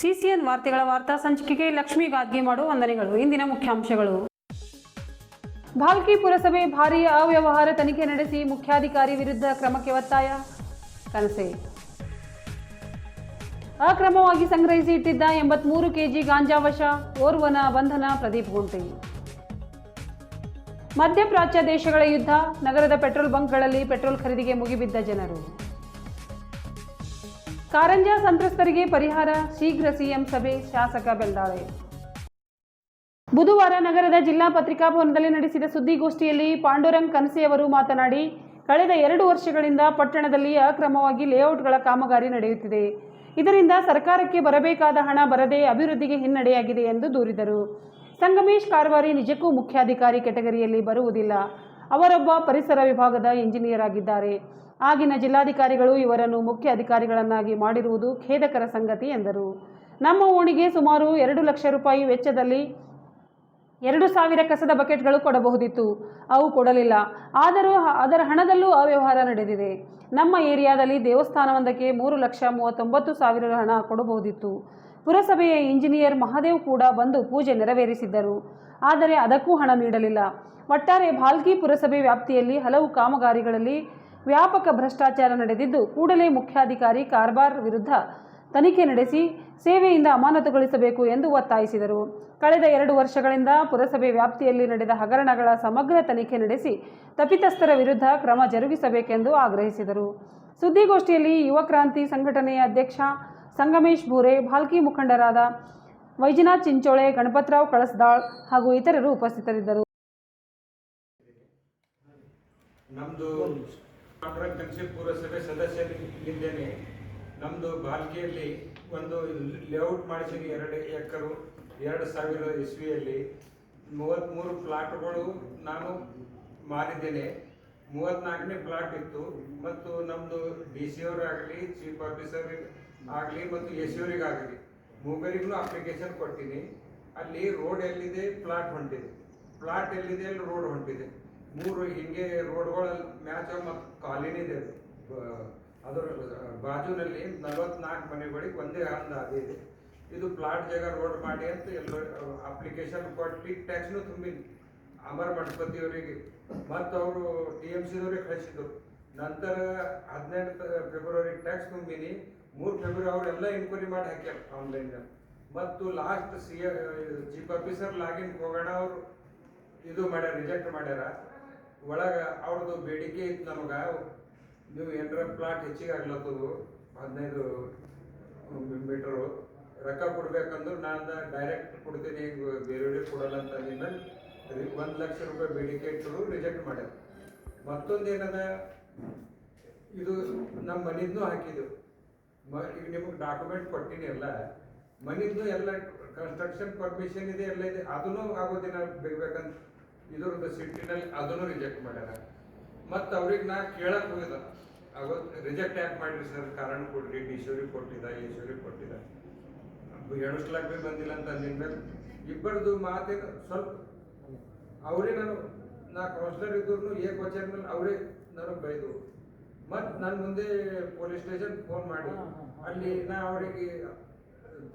CCN ವಾರ್ತೆಗಳ ವಾರ್ತಾ ಸಂಚಿಕೆಗೆ ಲಕ್ಷ್ಮೀ ಗಾದ್ಗೆ ಮಾಡುವ ವಂದನೆಗಳು. ಇಂದಿನ ಮುಖ್ಯಾಂಶಗಳು. ಭಾಲ್ಕಿ ಪುರಸಭೆ ಭಾರೀ ಅವ್ಯವಹಾರ ತನಿಖೆ ನಡೆಸಿ ಮುಖ್ಯಾಧಿಕಾರಿ ವಿರುದ್ಧ ಕ್ರಮಕ್ಕೆ ಒತ್ತಾಯ. ಕನಸೆ ಅಕ್ರಮವಾಗಿ ಸಂಗ್ರಹಿಸಿ ಇಟ್ಟಿದ್ದ 83 ಕೆಜಿ ಗಾಂಜಾ ವಶ, ಓರ್ವನ ಬಂಧನ. ಪ್ರದೀಪ್ ಗುಂಟೆ. ಮಧ್ಯಪ್ರಾಚ್ಯ ದೇಶಗಳ ಯುದ್ಧ, ನಗರದ ಪೆಟ್ರೋಲ್ ಬಂಕ್ಗಳಲ್ಲಿ ಪೆಟ್ರೋಲ್ ಖರೀದಿಗೆ ಮುಗಿಬಿದ್ದ ಜನರು. ಕಾರಂಜಾ ಸಂತ್ರಸ್ತರಿಗೆ ಪರಿಹಾರ, ಶೀಘ್ರ ಸಿಎಂ ಸಭೆ. ಶಾಸಕ ಬೆಲ್ದಾಳೆ. ಬುಧವಾರ ನಗರದ ಜಿಲ್ಲಾ ಪತ್ರಿಕಾ ಭವನದಲ್ಲಿ ನಡೆಸಿದ ಸುದ್ದಿಗೋಷ್ಠಿಯಲ್ಲಿ ಪಾಂಡುರಂಗ್ ಕನಸೆಯವರು ಮಾತನಾಡಿ, ಕಳೆದ 2 ವರ್ಷಗಳಿಂದ ಪಟ್ಟಣದಲ್ಲಿ ಅಕ್ರಮವಾಗಿ ಲೇಔಟ್ಗಳ ಕಾಮಗಾರಿ ನಡೆಯುತ್ತಿದೆ. ಇದರಿಂದ ಸರ್ಕಾರಕ್ಕೆ ಬರಬೇಕಾದ ಹಣ ಬರದೆ ಅಭಿವೃದ್ಧಿಗೆ ಹಿನ್ನಡೆಯಾಗಿದೆ ಎಂದು ದೂರಿದರು. ಸಂಗಮೇಶ್ ಕಾರವಾರಿ ನಿಜಕ್ಕೂ ಮುಖ್ಯಾಧಿಕಾರಿ ಕೆಟಗರಿಯಲ್ಲಿ ಬರುವುದಿಲ್ಲ. ಅವರೊಬ್ಬ ಪರಿಸರ ವಿಭಾಗದ ಇಂಜಿನಿಯರ್ ಆಗಿದ್ದಾರೆ. ಆಗಿನ ಜಿಲ್ಲಾಧಿಕಾರಿಗಳು ಇವರನ್ನು ಮುಖ್ಯ ಅಧಿಕಾರಿಗಳನ್ನಾಗಿ ಮಾಡಿರುವುದು ಖೇದಕರ ಸಂಗತಿ ಎಂದರು. ನಮ್ಮ ಓಣಿಗೆ ಸುಮಾರು 2 ಲಕ್ಷ ರೂಪಾಯಿ ವೆಚ್ಚದಲ್ಲಿ 2,000 ಕಸದ ಬಕೆಟ್ಗಳು ಕೊಡಬಹುದಿತ್ತು. ಅವು ಕೊಡಲಿಲ್ಲ. ಆದರೂ ಅದರ ಹಣದಲ್ಲೂ ಅವ್ಯವಹಾರ ನಡೆದಿದೆ. ನಮ್ಮ ಏರಿಯಾದಲ್ಲಿ ದೇವಸ್ಥಾನವೊಂದಕ್ಕೆ 3,39,000 ಹಣ ಕೊಡಬಹುದಿತ್ತು. ಪುರಸಭೆಯ ಇಂಜಿನಿಯರ್ ಮಹಾದೇವ್ ಕೂಡ ಬಂದು ಪೂಜೆ ನೆರವೇರಿಸಿದ್ದರು. ಆದರೆ ಅದಕ್ಕೂ ಹಣ ನೀಡಲಿಲ್ಲ. ಒಟ್ಟಾರೆ ಭಾಲ್ಕಿ ಪುರಸಭೆ ವ್ಯಾಪ್ತಿಯಲ್ಲಿ ಹಲವು ಕಾಮಗಾರಿಗಳಲ್ಲಿ ವ್ಯಾಪಕ ಭ್ರಷ್ಟಾಚಾರ ನಡೆದಿದ್ದು, ಕೂಡಲೇ ಮುಖ್ಯಾಧಿಕಾರಿ ಕಾರ್ಬಾರ್ ವಿರುದ್ಧ ತನಿಖೆ ನಡೆಸಿ ಸೇವೆಯಿಂದ ಅಮಾನತುಗೊಳಿಸಬೇಕು ಎಂದು ಒತ್ತಾಯಿಸಿದರು. ಕಳೆದ 2 ವರ್ಷಗಳಿಂದ ಪುರಸಭೆ ವ್ಯಾಪ್ತಿಯಲ್ಲಿ ನಡೆದ ಹಗರಣಗಳ ಸಮಗ್ರ ತನಿಖೆ ನಡೆಸಿ ತಪ್ಪಿತಸ್ಥರ ವಿರುದ್ಧ ಕ್ರಮ ಜರುಗಿಸಬೇಕೆಂದು ಆಗ್ರಹಿಸಿದರು. ಸುದ್ದಿಗೋಷ್ಠಿಯಲ್ಲಿ ಯುವ ಕ್ರಾಂತಿ ಸಂಘಟನೆಯ ಅಧ್ಯಕ್ಷ ಸಂಗಮೇಶ್ ಬೂರೆ, ಭಾಲ್ಕಿ ಮುಖಂಡರಾದ ವೈಜನಾಥ್ ಚಿಂಚೋಳೆ, ಗಣಪತರಾವ್ ಕಳಸದಾಳ್ ಹಾಗೂ ಇತರರು ಉಪಸ್ಥಿತರಿದ್ದರು. ನಮ್ಮದು ಪಾಂಡುರಂಗ್ ಕನಸೆ ಪುರಸಭೆ ಸದಸ್ಯರಿದ್ದೇನೆ. ನಮ್ಮದು ಭಾಲ್ಕಿಯಲ್ಲಿ ಒಂದು ಲೇಔಟ್ ಮಾಡಿಸಿದ 2 ಎಕರೆ 2000 ಇಸ್ವಿಯಲ್ಲಿ 33 ಪ್ಲಾಟ್ಗಳು ನಾನು ಮಾರಿದ್ದೇನೆ. 34ನೇ ಪ್ಲಾಟ್ ಇತ್ತು. ಮತ್ತು ನಮ್ಮದು DC ಅವರಾಗಲಿ, ಚೀಫ್ ಆಫೀಸರ್ ಆಗಲಿ ಮತ್ತು ಎಸ್ ಅವರಿಗಾಗಲಿ ಮೂವರಿಗೂ ಅಪ್ಲಿಕೇಶನ್ ಕೊಟ್ಟಿನಿ. ಅಲ್ಲಿ ರೋಡ್ ಎಲ್ಲಿದೆ ಪ್ಲಾಟ್ ಹೊಂಟಿದೆ, ಪ್ಲಾಟ್ ಎಲ್ಲಿದೆ ಅಲ್ಲಿ ರೋಡ್ ಹೊಂಟಿದೆ. 3 ಹಿಂಗೆ ರೋಡ್ಗಳು ಮ್ಯಾಚ್ ಮತ್ತು ಕಾಲಿನಿ ಇದೆ. ಅದರ ಬಾಜುನಲ್ಲಿ 44 ಮನೆಗಳಿಗೆ ಒಂದೇ ಹಂದ ಅದೇ ಇದೆ. ಇದು ಪ್ಲಾಟ್ ಜಾಗ ರೋಡ್ ಮಾಡಿ ಅಂತ ಎಲ್ಲ ಅಪ್ಲಿಕೇಶನ್ ಕೊಟ್ಟು ಟ್ಯಾಕ್ಸ್ನು ತುಂಬಿ ಅಮರ್ ಮಠಪತಿ ಅವರಿಗೆ ಮತ್ತು ಅವರು TMCದವ್ರಿಗೆ ಕಳಿಸಿದ್ರು. ನಂತರ 18 ಫೆಬ್ರವರಿ ಟ್ಯಾಕ್ಸ್ ತುಂಬಿನಿ. 3 ಫೆಬ್ರವರಿ ಅವರೆಲ್ಲ ಇನ್ಕ್ವೈರಿ ಮಾಡಿ ಹಾಕ್ಯಾರ ಆನ್ಲೈನ್. ಮತ್ತು ಲಾಸ್ಟ್ ಚೀಫ್ ಆಫೀಸರ್ ಲಾಗಿನ್ ಹೋಗೋಣ ಅವರು ಇದು ಮಾಡ್ಯಾರ, ರಿಜೆಕ್ಟ್ ಮಾಡ್ಯಾರ. ಒಳಗೆ ಅವ್ರದ್ದು ಬೇಡಿಕೆ ಇತ್ತು ನಮಗೆ, ನೀವು ಏನರ ಪ್ಲಾಟ್ ಹೆಚ್ಚಿಗೆ ಆಗ್ಲತ್ತದು 15 ಮೀಟರು ರೊಕ್ಕ ಕೊಡ್ಬೇಕಂದ್ರೆ ನಾನು ಡೈರೆಕ್ಟ್ ಕೊಡ್ತೀನಿ, ಬೇರೆಯವ್ರಿಗೆ ಕೊಡಲ್ಲ ಅಂತ ಅಂದಿದ್ಮೇಲೆ 1 ಲಕ್ಷ ರೂಪಾಯಿ ಬೇಡಿಕೆ ಇಟ್ಟರು, ರಿಜೆಕ್ಟ್ ಮಾಡ್ಯಾರ. ಮತ್ತೊಂದೇನದ, ಇದು ನಮ್ಮ ಮನಿದ್ನೂ ಹಾಕಿದ್ದೆವು. ಈಗ ನಿಮಗೆ ಡಾಕ್ಯುಮೆಂಟ್ ಕೊಟ್ಟಿನಿ ಎಲ್ಲ, ಮನಿದ್ನು ಎಲ್ಲ ಕನ್ಸ್ಟ್ರಕ್ಷನ್ ಪರ್ಮಿಷನ್ ಇದೆ, ಎಲ್ಲ ಇದೆ. ಅದನ್ನೂ ಆಗೋದಿನ ಬೇಕಂತ ಇದ್ರದ್ದು ಸಿಟ್ಟಿನಲ್ಲಿ ಅದನ್ನು ರಿಜೆಕ್ಟ್ ಮಾಡ್ಯಾರ. ಮತ್ತು ಅವ್ರಿಗೆ ನಾ ಕೇಳಕ್ಕೆ ಹೋಗಿದ, ಆಗೋ ರಿಜೆಕ್ಟ್ ಯಾಕೆ ಮಾಡಿರಿ ಸರ್, ಕಾರಣ ಕೊಡ್ರಿ. DC ಅವ್ರಿಗೆ ಕೊಟ್ಟಿದ್ದ, ಎಸ್ ಅವ್ರಿಗೆ ಕೊಟ್ಟಿದ್ದ, ಎಣಿಸ್ಲಾಕ್ ಭೀ ಬಂದಿಲ್ಲ ಅಂತ ಅಂದಿದ್ಮೇಲೆ ಇಬ್ಬರದು ಮಾತಿನ ಸ್ವಲ್ಪ ಅವರೇ ನಾ ಕೌನ್ಸಿಲರ್ ಇದ್ರು ಏಕವಚನ ಮೇಲೆ ಅವರೇ ನನಗೆ ಬೈದು. ಮತ್ತು ನನ್ನ ಮುಂದೆ ಪೊಲೀಸ್ ಸ್ಟೇಷನ್ ಫೋನ್ ಮಾಡಿ ಅಲ್ಲಿ ನಾ ಅವರಿಗೆ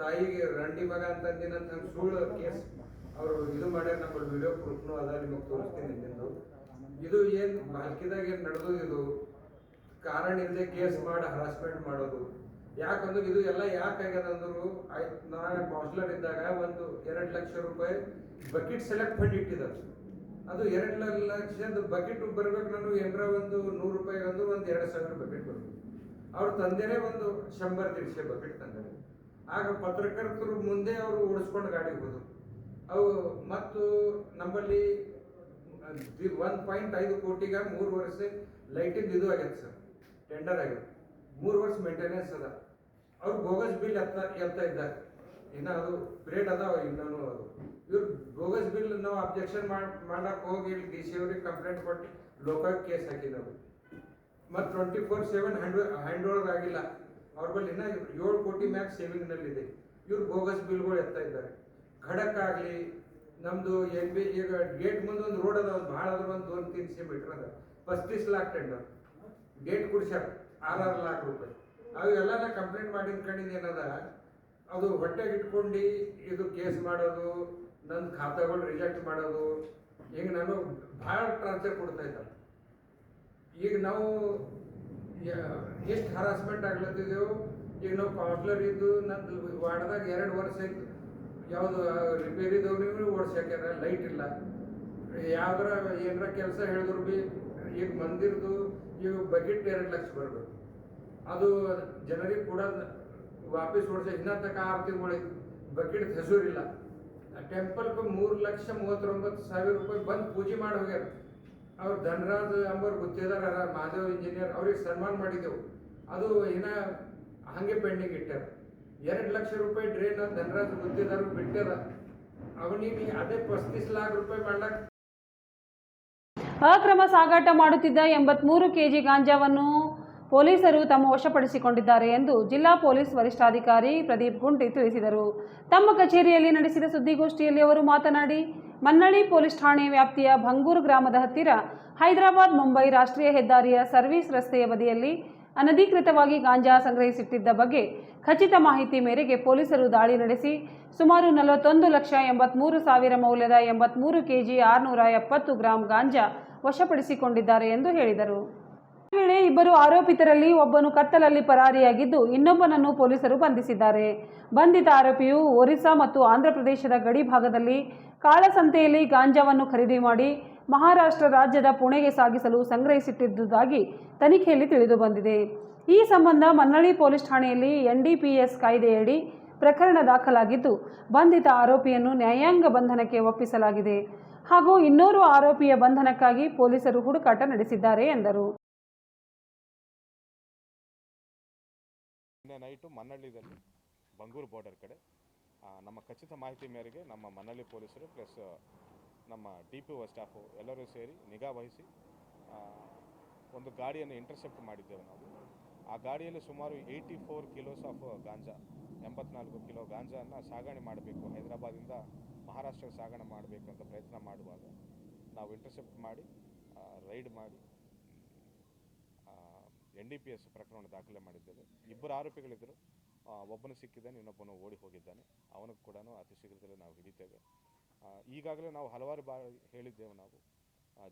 ತಾಯಿಗೆ ರಂಡಿ ಮಗ ಅಂತಂದಿನಂತ ಸುಳ್ಳು ಕೇಸ್ ಅವರು ಇದು ಮಾಡ್ಯಾರ. ನಮ್ಮಲ್ಲಿ ವಿಡಿಯೋ ಪ್ರೂಫ್ನು ಅದ, ನಿಮಗೆ ತೋರಿಸ್ತೀನಿ ನಿಂದು. ಇದು ಏನು ಭಾಲ್ಕಿದಾಗ ಏನು ನಡೆದು, ಇದು ಕಾರಣ ಇಲ್ಲದೆ ಕೇಸ್ ಮಾಡಿ ಹರಾಸ್ಮೆಂಟ್ ಮಾಡೋದು. ಯಾಕಂದ್ರೆ ಇದು ಎಲ್ಲ ಯಾಕಾಗ್ಯದ ಅಂದ್ರು, ನಾ ಕೌನ್ಸಿಲರ್ ಇದ್ದಾಗ ಒಂದು 2 ಲಕ್ಷ ರೂಪಾಯಿ ಬಕೆಟ್ ಸೆಲೆಕ್ಟ್ ಫಂಡ್ ಇಟ್ಟಿದ್ದಾರೆ. ಅದು 2 ಲಕ್ಷದ ಬಕೆಟ್ ಬರ್ಬೇಕು. ನಾನು ಏನರ ಒಂದು 100 ರೂಪಾಯಿ ಅಂದ್ರೆ ಒಂದು 2,000 ಬಕೆಟ್ ಬರ್ಬೇಕು. ಅವ್ರ ತಂದೆನೇ ಒಂದು 100-150 ಬಕೆಟ್ ತಂದರೆ. ಆಗ ಪತ್ರಕರ್ತರು ಮುಂದೆ ಅವರು ಓಡಿಸ್ಕೊಂಡು ಗಾಡಿಗೆ ಹೋದರು ಅವು. ಮತ್ತು ನಮ್ಮಲ್ಲಿ 1.5 ಕೋಟಿಗೆ 3 ವರ್ಷ ಲೈಟಿಂದ ಇದು ಆಗೈತೆ ಸರ್, ಟೆಂಡರ್ ಆಗ್ಯದ. 3 ವರ್ಷ ಮೇಂಟೆನೆನ್ಸ್ ಅದ. ಅವ್ರು ಬೋಗಸ್ ಬಿಲ್ ಎತ್ತ ಇದ್ದಾರೆ. ಇನ್ನು ಅದು ಪಿರಿಯಡ್ ಅದಾವ ಇನ್ನೂ. ಅದು ಇವ್ರು ಬೋಗಸ್ ಬಿಲ್ ನಾವು ಅಬ್ಜೆಕ್ಷನ್ ಮಾಡಕ್ಕೆ ಹೋಗಿ ಇಲ್ಲಿ DC ಅವ್ರಿಗೆ ಕಂಪ್ಲೇಂಟ್ ಕೊಟ್ಟು ಲೋಕಾಯುಕ್ತ ಕೇಸ್ ಹಾಕಿದವು. ಮತ್ತು 24/7 ಹ್ಯಾಂಡ್ ಓವರ್ ಆಗಿಲ್ಲ. ಅವ್ರ ಬಳಿ ಇನ್ನೂ 7 ಕೋಟಿ ಮ್ಯಾಕ್ ಸೇವಿಂಗ್ನಲ್ಲಿದೆ. ಇವ್ರು ಬೋಗಸ್ ಬಿಲ್ಗಳು ಎತ್ತಾ ಇದ್ದಾರೆ. ಖಡಕ್ ಆಗಲಿ ನಮ್ಮದು NB ಈಗ ಗೇಟ್ ಮುಂದೆ ಒಂದು ರೋಡ್ ಅದ, ಒಂದು ಭಾಳ ಅದ, ಒಂದು 2-3 ಮೀಟರ್ ಅದ. 35 लाख ಟೆಂಡರ್ ಗೇಟ್ ಕುಡಿಸ್ಯಾರ 6 लाख ರೂಪಾಯಿ. ಅವೆಲ್ಲ ಕಂಪ್ಲೇಂಟ್ ಮಾಡಿದ ಕಡೆಯಿಂದ ಏನದ, ಅದು ಹೊಟ್ಟೆಗೆ ಇಟ್ಕೊಂಡು ಇದು ಕೇಸ್ ಮಾಡೋದು, ನನ್ನ ಖಾತಾಗಳು ರಿಜೆಕ್ಟ್ ಮಾಡೋದು, ಈಗ ನಾನು ಭಾಳ ಟಾರ್ಚರ್ ಕೊಡ್ತಾ ಇದ್ದಾರೆ. ಈಗ ನಾವು ಎಷ್ಟು ಹರಾಸ್ಮೆಂಟ್ ಆಗ್ಲತ್ತಿದ್ದೆವು. ಈಗ ನಾವು ಕೌನ್ಸ್ಲರ್ ಇದ್ದು ನಂದು ವಾರ್ಡ್ದಾಗ 2 ವರ್ಷ ಇತ್ತು. ಯಾವುದು ರಿಪೇರಿದವ್ರು ಓಡಿಸ್ಯಾಕ್ಯಾರ, ಲೈಟ್ ಇಲ್ಲ. ಯಾವ್ದಾರ ಏನಾರ ಕೆಲಸ ಹೇಳಿದ್ರು ಭೀ ಈಗ ಮಂದಿರದು ಈಗ ಬಕೆಟ್ 2 ಲಕ್ಷ ಬರಬೇಕು. ಅದು ಜನರಿಗೆ ಕೂಡ ವಾಪಸ್ ಓಡಿಸ ಇನ್ನೂ ತನಕ 6 ತಿಂಗಳಿತ್ತು. ಬಕೆಟ್ ಹೆಸರಿಲ್ಲ. ಟೆಂಪಲ್ಗೆ 3,39,000 ರೂಪಾಯಿ ಬಂದು ಪೂಜೆ ಮಾಡಿ ಹೋಗ್ಯಾರ. ಅವ್ರು ಧನರಾಜ್ ಅಂಬರ್ ಗುತ್ತೇದಾರ ಮಾದೇವ್ ಇಂಜಿನಿಯರ್, ಅವ್ರಿಗೆ ಸನ್ಮಾನ ಮಾಡಿದೆವು. ಅದು ಏನ ಹಂಗೆ ಪೆಂಡಿಂಗ್ ಇಟ್ಟಾರ. 2 ಲಕ್ಷ ರೂಪಾಯಿ ಡ್ರೇನ್ ಧನರಾಜ್ ಗುತ್ತೇದಾರ ಬಿಟ್ಟಾರ. ಅವನಿಗೆ ಅದೇ 35 लाख ರೂಪಾಯಿ ಮಾಡ್ಲಾಕ. ಅಕ್ರಮ ಸಾಗಾಟ ಮಾಡುತ್ತಿದ್ದ 83 ಕೆಜಿ ಗಾಂಜಾವನ್ನು ಪೊಲೀಸರು ತಮ್ಮ ವಶಪಡಿಸಿಕೊಂಡಿದ್ದಾರೆ ಎಂದು ಜಿಲ್ಲಾ ಪೊಲೀಸ್ ವರಿಷ್ಠಾಧಿಕಾರಿ ಪ್ರದೀಪ್ ಗುಂಟಿ ತಿಳಿಸಿದರು. ತಮ್ಮ ಕಚೇರಿಯಲ್ಲಿ ನಡೆಸಿದ ಸುದ್ದಿಗೋಷ್ಠಿಯಲ್ಲಿ ಅವರು ಮಾತನಾಡಿ, ಮನ್ನಳ್ಳಿ ಪೊಲೀಸ್ ಠಾಣೆ ವ್ಯಾಪ್ತಿಯ ಭಂಗೂರು ಗ್ರಾಮದ ಹತ್ತಿರ ಹೈದರಾಬಾದ್ ಮುಂಬೈ ರಾಷ್ಟ್ರೀಯ ಹೆದ್ದಾರಿಯ ಸರ್ವಿಸ್ ರಸ್ತೆಯ ಬದಿಯಲ್ಲಿ ಅನಧಿಕೃತವಾಗಿ ಗಾಂಜಾ ಸಂಗ್ರಹಿಸಿಟ್ಟಿದ್ದ ಬಗ್ಗೆ ಖಚಿತ ಮಾಹಿತಿ ಮೇರೆಗೆ ಪೊಲೀಸರು ದಾಳಿ ನಡೆಸಿ ಸುಮಾರು 41,83,000 ಮೌಲ್ಯದ 83 ಕೆಜಿ 670 ಗ್ರಾಂ ಗಾಂಜಾ ವಶಪಡಿಸಿಕೊಂಡಿದ್ದಾರೆ ಎಂದು ಹೇಳಿದರು. ಈ ವೇಳೆ ಇಬ್ಬರು ಆರೋಪಿತರಲ್ಲಿ ಒಬ್ಬನು ಕತ್ತಲಲ್ಲಿ ಪರಾರಿಯಾಗಿದ್ದು ಇನ್ನೊಬ್ಬನನ್ನು ಪೊಲೀಸರು ಬಂಧಿಸಿದ್ದಾರೆ. ಬಂಧಿತ ಆರೋಪಿಯು ಒರಿಸ್ಸಾ ಮತ್ತು ಆಂಧ್ರಪ್ರದೇಶದ ಗಡಿ ಭಾಗದಲ್ಲಿ ಕಾಳಸಂತೆಯಲ್ಲಿ ಗಾಂಜಾವನ್ನು ಖರೀದಿ ಮಾಡಿ ಮಹಾರಾಷ್ಟ್ರ ರಾಜ್ಯದ ಪುಣೆಗೆ ಸಾಗಿಸಲು ಸಂಗ್ರಹಿಸಿಟ್ಟಿದ್ದುದಾಗಿ ತನಿಖೆಯಲ್ಲಿ ತಿಳಿದು ಬಂದಿದೆ. ಈ ಸಂಬಂಧ ಮನ್ನಳ್ಳಿ ಪೊಲೀಸ್ ಠಾಣೆಯಲ್ಲಿ NDPS ಕಾಯ್ದೆಯಡಿ ಪ್ರಕರಣ ದಾಖಲಾಗಿದ್ದು ಬಂಧಿತ ಆರೋಪಿಯನ್ನು ನ್ಯಾಯಾಂಗ ಬಂಧನಕ್ಕೆ ಒಪ್ಪಿಸಲಾಗಿದೆ ಹಾಗೂ ಇನ್ನೋರ್ವ ಆರೋಪಿಯ ಬಂಧನಕ್ಕಾಗಿ ಪೊಲೀಸರು ಹುಡುಕಾಟ ನಡೆಸಿದ್ದಾರೆ ಎಂದರು. ನಿನ್ನೆ ನೈಟು ಮನ್ನಳ್ಳಿದಲ್ಲಿ ಬಂಗೂರು ಬಾರ್ಡರ್ ಕಡೆ ನಮ್ಮ ಖಚಿತ ಮಾಹಿತಿ ಮೇರೆಗೆ ನಮ್ಮ ಮನ್ನಳ್ಳಿ ಪೊಲೀಸರು ಪ್ಲಸ್ ನಮ್ಮ DPO ಸ್ಟಾಫು ಎಲ್ಲರೂ ಸೇರಿ ನಿಗಾ ವಹಿಸಿ ಒಂದು ಗಾಡಿಯನ್ನು ಇಂಟರ್ಸೆಪ್ಟ್ ಮಾಡಿದ್ದೇವೆ ನಾವು. ಆ ಗಾಡಿಯಲ್ಲಿ ಸುಮಾರು 84 ಕಿಲೋಸ್ ಆಫ್ ಗಾಂಜಾ, 84 ಕಿಲೋ ಗಾಂಜಾವನ್ನು ಸಾಗಣೆ ಮಾಡಬೇಕು, ಹೈದರಾಬಾದಿಂದ ಮಹಾರಾಷ್ಟ್ರಕ್ಕೆ ಸಾಗಣೆ ಮಾಡಬೇಕು ಅಂತ ಪ್ರಯತ್ನ ಮಾಡುವಾಗ ನಾವು ಇಂಟರ್ಸೆಪ್ಟ್ ಮಾಡಿ ರೈಡ್ ಮಾಡಿ NDPS ಪ್ರಕರಣ ದಾಖಲೆ ಮಾಡಿದ್ದೇವೆ. ಇಬ್ಬರು ಆರೋಪಿಗಳಿದ್ದರು, ಒಬ್ಬನು ಸಿಕ್ಕಿದ್ದಾನೆ, ಇನ್ನೊಬ್ಬನು ಓಡಿ ಹೋಗಿದ್ದಾನೆ. ಅವನಿಗೆ ಕೂಡ ಅತಿ ಶೀಘ್ರದಲ್ಲೇ ನಾವು ಹಿಡಿತೇವೆ. ಈಗಾಗಲೇ ನಾವು ಹಲವಾರು ಬಾರಿ ಹೇಳಿದ್ದೇವೆ, ನಾವು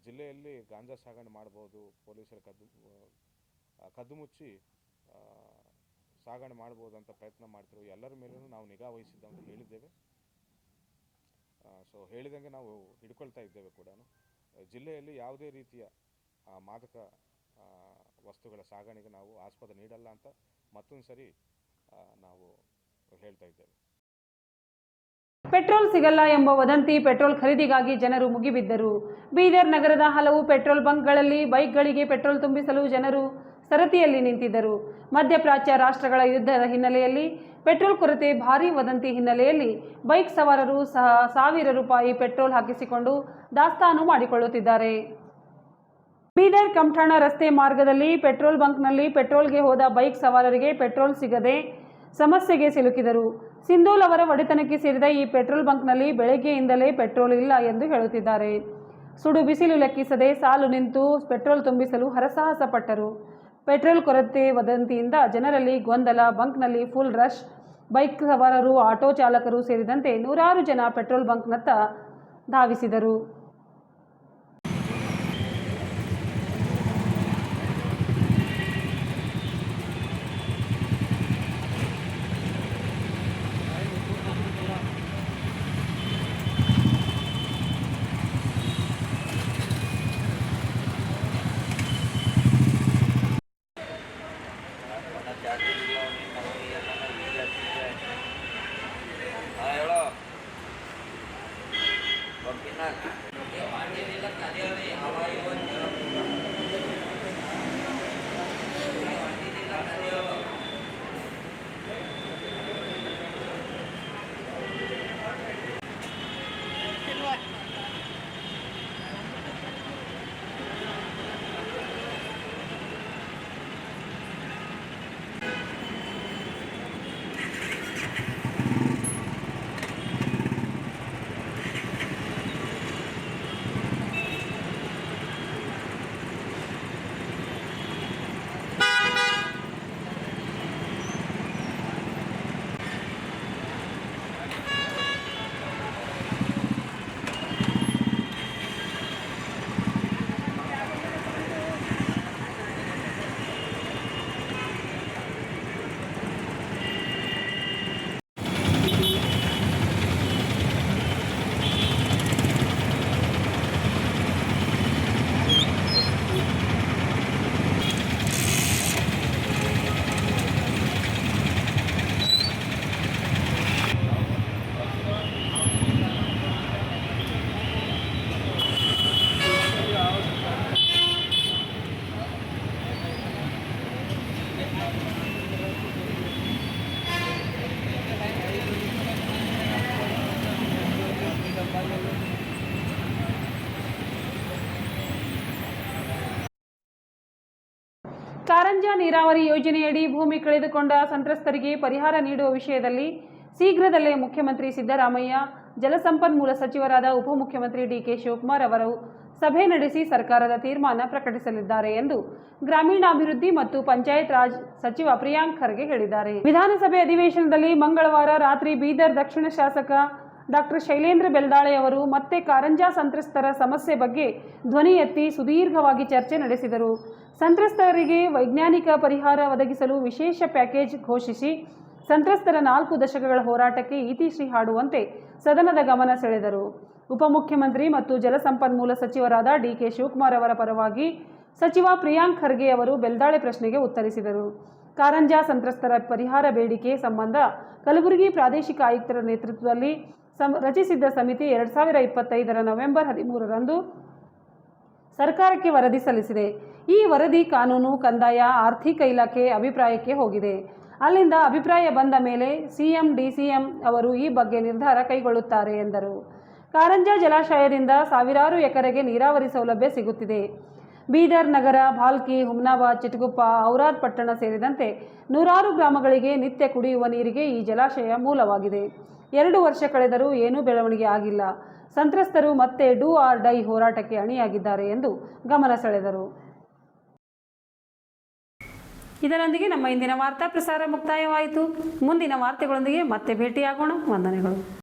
ಜಿಲ್ಲೆಯಲ್ಲಿ ಗಾಂಜಾ ಸಾಗಣೆ ಮಾಡ್ಬೋದು, ಪೊಲೀಸರು ಕದ್ದು ಮುಚ್ಚಿ ಸಾಗಣೆ ಮಾಡ್ಬೋದು ಅಂತ ಪ್ರಯತ್ನ ಮಾಡ್ತಿರೋ ಎಲ್ಲರ ಮೇಲೂ ನಾವು ನಿಗಾ ವಹಿಸಿದ್ದ ಅಂತ ಹೇಳಿದ್ದೇವೆ. ಸೊ ಹೇಳಿದಂಗೆ ನಾವು ಹಿಡ್ಕೊಳ್ತಾ ಇದ್ದೇವೆ ಕೂಡ. ಜಿಲ್ಲೆಯಲ್ಲಿ ಯಾವುದೇ ರೀತಿಯ ಮಾದಕ ವಸ್ತುಗಳ ಸಾಗಣೆಗೆ ನಾವು ಆಸ್ಪದ ನೀಡಲ್ಲ ಅಂತ ಮತ್ತೊಂದು ಸರಿ ನಾವು ಹೇಳ್ತಾ ಇದ್ದೇವೆ. ಪೆಟ್ರೋಲ್ ಸಿಗಲ್ಲ ಎಂಬ ವದಂತಿ ಪೆಟ್ರೋಲ್ ಖರೀದಿಗಾಗಿ ಜನರು ಮುಗಿಬಿದ್ದರು. ಬೀದರ್ ನಗರದ ಹಲವು ಪೆಟ್ರೋಲ್ ಬಂಕ್ಗಳಲ್ಲಿ ಬೈಕ್ಗಳಿಗೆ ಪೆಟ್ರೋಲ್ ತುಂಬಿಸಲು ಜನರು ಸರತಿಯಲ್ಲಿ ನಿಂತಿದ್ದರು. ಮಧ್ಯಪ್ರಾಚ್ಯ ರಾಷ್ಟ್ರಗಳ ಯುದ್ಧದ ಹಿನ್ನೆಲೆಯಲ್ಲಿ ಪೆಟ್ರೋಲ್ ಕೊರತೆ, ಭಾರೀ ವದಂತಿ ಹಿನ್ನೆಲೆಯಲ್ಲಿ ಬೈಕ್ ಸವಾರರು ಸಹ ಸಾವಿರ ರೂಪಾಯಿ ಪೆಟ್ರೋಲ್ ಹಾಕಿಸಿಕೊಂಡು ದಾಸ್ತಾನು ಮಾಡಿಕೊಳ್ಳುತ್ತಿದ್ದಾರೆ. ಬೀದರ್ ಕಮಠಾಣ ರಸ್ತೆ ಮಾರ್ಗದಲ್ಲಿ ಪೆಟ್ರೋಲ್ ಬಂಕ್ನಲ್ಲಿ ಪೆಟ್ರೋಲ್ಗೆ ಹೋದ ಬೈಕ್ ಸವಾರರಿಗೆ ಪೆಟ್ರೋಲ್ ಸಿಗದೆ ಸಮಸ್ಯೆಗೆ ಸಿಲುಕಿದರು. ಸಿಂಧೂಲ್ ಅವರ ಒಡೆತನಕ್ಕೆ ಸೇರಿದ ಈ ಪೆಟ್ರೋಲ್ ಬಂಕ್ನಲ್ಲಿ ಬೆಳಗ್ಗೆಯಿಂದಲೇ ಪೆಟ್ರೋಲ್ ಇಲ್ಲ ಎಂದು ಹೇಳುತ್ತಿದ್ದಾರೆ. ಸುಡು ಬಿಸಿಲು ಲೆಕ್ಕಿಸದೆ ಸಾಲು ನಿಂತು ಪೆಟ್ರೋಲ್ ತುಂಬಿಸಲು ಹರಸಾಹಸ ಪಟ್ಟರು. ಪೆಟ್ರೋಲ್ ಕೊರತೆ ವದಂತಿಯಿಂದ ಜನರಲ್ಲಿ ಗೊಂದಲ, ಬಂಕ್ನಲ್ಲಿ ಫುಲ್ ರಶ್. ಬೈಕ್ ಸವಾರರು, ಆಟೋ ಚಾಲಕರು ಸೇರಿದಂತೆ ನೂರಾರು ಜನ ಪೆಟ್ರೋಲ್ ಬಂಕ್ನತ್ತ ಧಾವಿಸಿದರು. ಕಾರಂಜಾ ನೀರಾವರಿ ಯೋಜನೆಯಡಿ ಭೂಮಿ ಕಳೆದುಕೊಂಡ ಸಂತ್ರಸ್ತರಿಗೆ ಪರಿಹಾರ ನೀಡುವ ವಿಷಯದಲ್ಲಿ ಶೀಘ್ರದಲ್ಲೇ ಮುಖ್ಯಮಂತ್ರಿ ಸಿದ್ದರಾಮಯ್ಯ, ಜಲಸಂಪನ್ಮೂಲ ಸಚಿವರಾದ ಉಪಮುಖ್ಯಮಂತ್ರಿ ಡಿಕೆ ಶಿವಕುಮಾರ್ ಅವರು ಸಭೆ ನಡೆಸಿ ಸರ್ಕಾರದ ತೀರ್ಮಾನ ಪ್ರಕಟಿಸಲಿದ್ದಾರೆ ಎಂದು ಗ್ರಾಮೀಣಾಭಿವೃದ್ಧಿ ಮತ್ತು ಪಂಚಾಯತ್ ರಾಜ್ ಸಚಿವ ಪ್ರಿಯಾಂಕ್ ಖರ್ಗೆ ಹೇಳಿದ್ದಾರೆ. ವಿಧಾನಸಭೆ ಅಧಿವೇಶನದಲ್ಲಿ ಮಂಗಳವಾರ ರಾತ್ರಿ ಬೀದರ್ ದಕ್ಷಿಣ ಶಾಸಕ ಡಾಕ್ಟರ್ ಶೈಲೇಂದ್ರ ಬೆಲ್ದಾಳೆ ಅವರು ಮತ್ತೆ ಕಾರಂಜಾ ಸಂತ್ರಸ್ತರ ಸಮಸ್ಯೆ ಬಗ್ಗೆ ಧ್ವನಿ ಎತ್ತಿ ಸುದೀರ್ಘವಾಗಿ ಚರ್ಚೆ ನಡೆಸಿದರು. ಸಂತ್ರಸ್ತರಿಗೆ ವೈಜ್ಞಾನಿಕ ಪರಿಹಾರ ಒದಗಿಸಲು ವಿಶೇಷ ಪ್ಯಾಕೇಜ್ ಘೋಷಿಸಿ ಸಂತ್ರಸ್ತರ 4 ದಶಕಗಳ ಹೋರಾಟಕ್ಕೆ ಇತಿಶ್ರೀ ಹಾಡುವಂತೆ ಸದನದ ಗಮನ ಸೆಳೆದರು. ಉಪಮುಖ್ಯಮಂತ್ರಿ ಮತ್ತು ಜಲಸಂಪನ್ಮೂಲ ಸಚಿವರಾದ ಡಿಕೆ ಶಿವಕುಮಾರ್ ಅವರ ಪರವಾಗಿ ಸಚಿವ ಪ್ರಿಯಾಂಕ್ ಖರ್ಗೆ ಅವರು ಬೆಲ್ದಾಳೆ ಪ್ರಶ್ನೆಗೆ ಉತ್ತರಿಸಿದರು. ಕಾರಂಜಾ ಸಂತ್ರಸ್ತರ ಪರಿಹಾರ ಬೇಡಿಕೆ ಸಂಬಂಧ ಕಲಬುರಗಿ ಪ್ರಾದೇಶಿಕ ಆಯುಕ್ತರ ನೇತೃತ್ವದಲ್ಲಿ ರಚಿಸಿದ್ದ ಸಮಿತಿ 2025 ನವೆಂಬರ್ 13ರಂದು ಸರ್ಕಾರಕ್ಕೆ ವರದಿ ಸಲ್ಲಿಸಿದೆ. ಈ ವರದಿ ಕಾನೂನು, ಕಂದಾಯ, ಆರ್ಥಿಕ ಇಲಾಖೆ ಅಭಿಪ್ರಾಯಕ್ಕೆ ಹೋಗಿದೆ. ಅಲ್ಲಿಂದ ಅಭಿಪ್ರಾಯ ಬಂದ ಮೇಲೆ ಸಿಎಂ, ಡಿಸಿಎಂ ಅವರು ಈ ಬಗ್ಗೆ ನಿರ್ಧಾರ ಕೈಗೊಳ್ಳುತ್ತಾರೆ ಎಂದರು. ಕಾರಂಜಾ ಜಲಾಶಯದಿಂದ ಸಾವಿರಾರು ಎಕರೆಗೆ ನೀರಾವರಿ ಸೌಲಭ್ಯ ಸಿಗುತ್ತಿದೆ. ಬೀದರ್ ನಗರ, ಭಾಲ್ಕಿ, ಹುಮ್ನಾಬಾದ್, ಚಿಟಗುಪ್ಪ, ಔರಾದ್ ಪಟ್ಟಣ ಸೇರಿದಂತೆ ನೂರಾರು ಗ್ರಾಮಗಳಿಗೆ ನಿತ್ಯ ಕುಡಿಯುವ ನೀರಿಗೆ ಈ ಜಲಾಶಯ ಮೂಲವಾಗಿದೆ. 2 ವರ್ಷ ಕಳೆದರೂ ಏನೂ ಬೆಳವಣಿಗೆ ಆಗಿಲ್ಲ. ಸಂತ್ರಸ್ತರು ಮತ್ತೆ ಡೂ ಆರ್ ಡೈ ಹೋರಾಟಕ್ಕೆ ಅಣಿಯಾಗಿದ್ದಾರೆ ಎಂದು ಗಮನ ಸೆಳೆದರು. ಇದರೊಂದಿಗೆ ನಮ್ಮ ಇಂದಿನ ವಾರ್ತಾ ಪ್ರಸಾರ ಮುಕ್ತಾಯವಾಯಿತು. ಮುಂದಿನ ವಾರ್ತೆಗಳೊಂದಿಗೆ ಮತ್ತೆ ಭೇಟಿಯಾಗೋಣ. ವಂದನೆಗಳು.